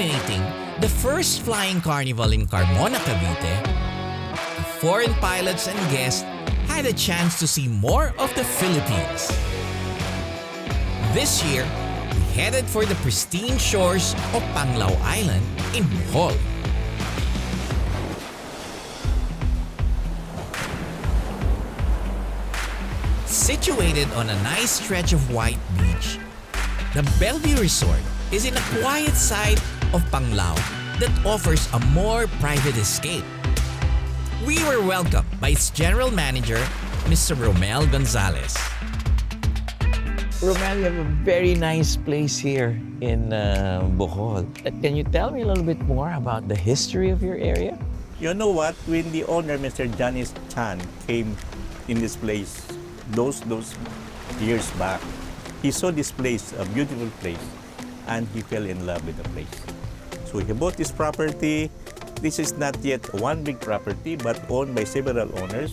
culminating the first flying carnival in Carmona, Cavite, the foreign pilots and guests had a chance to see more of the Philippines. This year, we headed for the pristine shores of Panglao Island in Bohol. Situated on a nice stretch of white beach, the Bellevue Resort is in a quiet side of Panglao that offers a more private escape. We were welcomed by its general manager, Mr. Romel Gonzalez. Romel, you have a very nice place here in Bohol. Can you tell me a little bit more about the history of your area? You know what? When the owner, Mr. Janice Chan, came in this place, those years back, he saw this place, a beautiful place, and he fell in love with the place. So he bought this property. This is not yet one big property, but owned by several owners.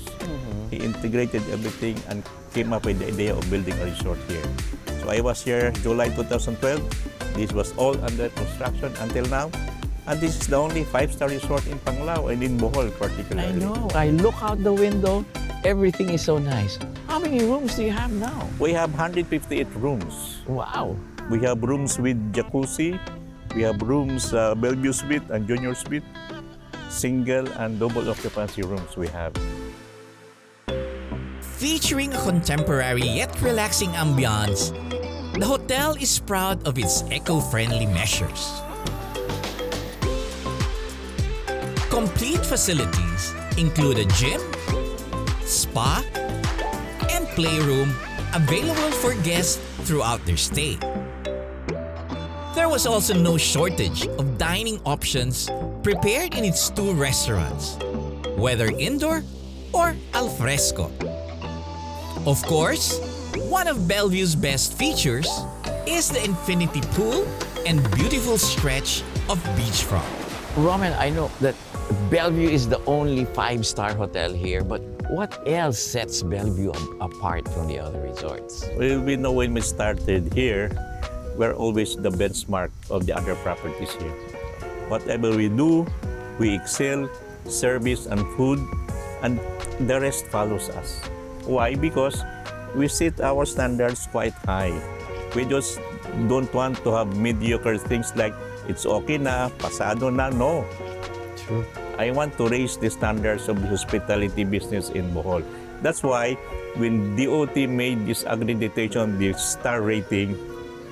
He integrated everything and came up with the idea of building a resort here. So I was here July 2012. This was all under construction until now. And this is the only 5-star resort in Panglao and in Bohol particularly. I know. I look out the window. Everything is so nice. How many rooms do you have now? We have 158 rooms. Wow. We have rooms with jacuzzi. We have rooms, Bellevue Suite and Junior Suite. Single and double occupancy rooms we have. Featuring a contemporary yet relaxing ambiance, the hotel is proud of its eco-friendly measures. Complete facilities include a gym, spa, and playroom available for guests throughout their stay. There was also no shortage of dining options prepared in its 2 restaurants, whether indoor or al fresco. Of course, one of Bellevue's best features is the infinity pool and beautiful stretch of beachfront. Roman, I know that Bellevue is the only 5-star hotel here, but what else sets Bellevue apart from the other resorts? Well, we know when we started here, we're always the benchmark of the other properties here. Whatever we do, we excel, service and food, and the rest follows us. Why? Because we set our standards quite high. We just don't want to have mediocre things like, it's okay na, pasado na, no. True. I want to raise the standards of the hospitality business in Bohol. That's why when DOT made this accreditation, this star rating,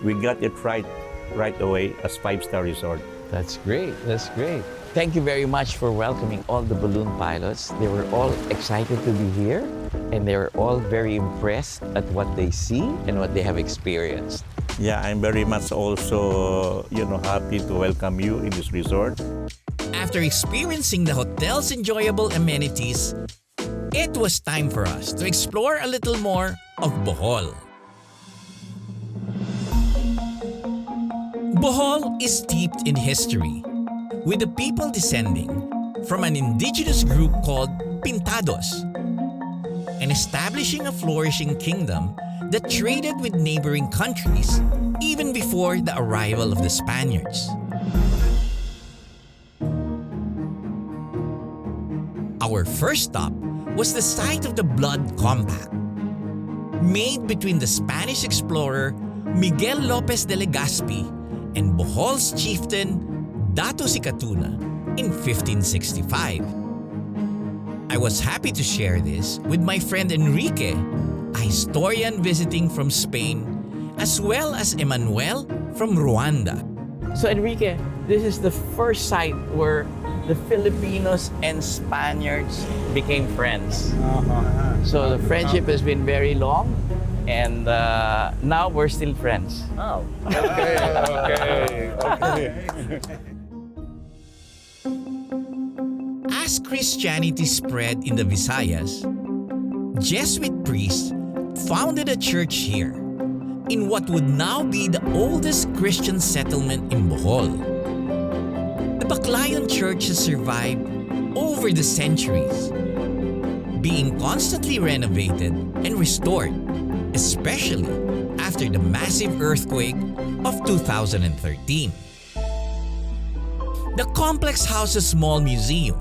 we got it right away as 5-star resort. That's great. That's great. Thank you very much for welcoming all the balloon pilots. They were all excited to be here, and they were all very impressed at what they see and what they have experienced. Yeah, I'm very much also, happy to welcome you in this resort. After experiencing the hotel's enjoyable amenities, it was time for us to explore a little more of Bohol. Bohol is steeped in history, with the people descending from an indigenous group called Pintados and establishing a flourishing kingdom that traded with neighboring countries even before the arrival of the Spaniards. Our first stop was the site of the Blood Compact, made between the Spanish explorer Miguel Lopez de Legazpi and Bohol's chieftain Dato Sicatuna in 1565. I was happy to share this with my friend Enrique, a historian visiting from Spain, as well as Emmanuel from Rwanda. So Enrique, this is the first site where the Filipinos and Spaniards became friends. So the friendship has been very long, and now we're still friends. Oh, okay. As Christianity spread in the Visayas, Jesuit priests founded a church here in what would now be the oldest Christian settlement in Bohol. The Baclayon Church has survived over the centuries, being constantly renovated and restored, especially after the massive earthquake of 2013. The complex houses a small museum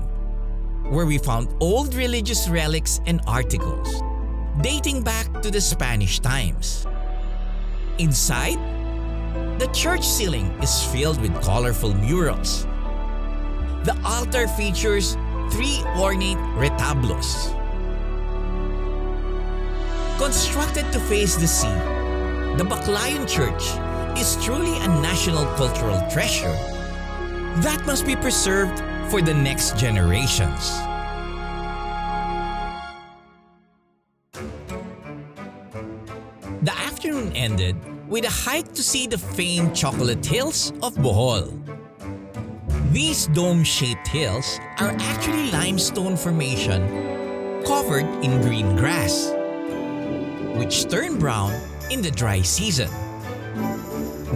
where we found old religious relics and articles dating back to the Spanish times. Inside, the church ceiling is filled with colorful murals. The altar features 3 ornate retablos. Constructed to face the sea, the Baclayan Church is truly a national cultural treasure that must be preserved for the next generations. The afternoon ended with a hike to see the famed chocolate hills of Bohol. These dome-shaped hills are actually limestone formation covered in green grass, which turn brown in the dry season,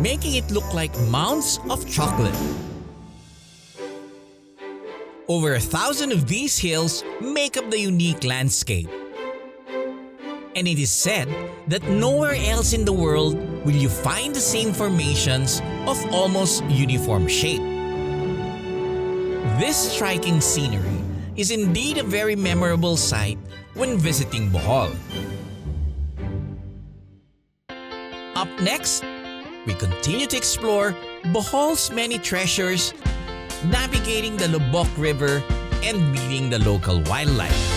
making it look like mounds of chocolate. Over 1,000 of these hills make up the unique landscape. And it is said that nowhere else in the world will you find the same formations of almost uniform shape. This striking scenery is indeed a very memorable sight when visiting Bohol. Up next, we continue to explore Bohol's many treasures, navigating the Lubbock River and meeting the local wildlife.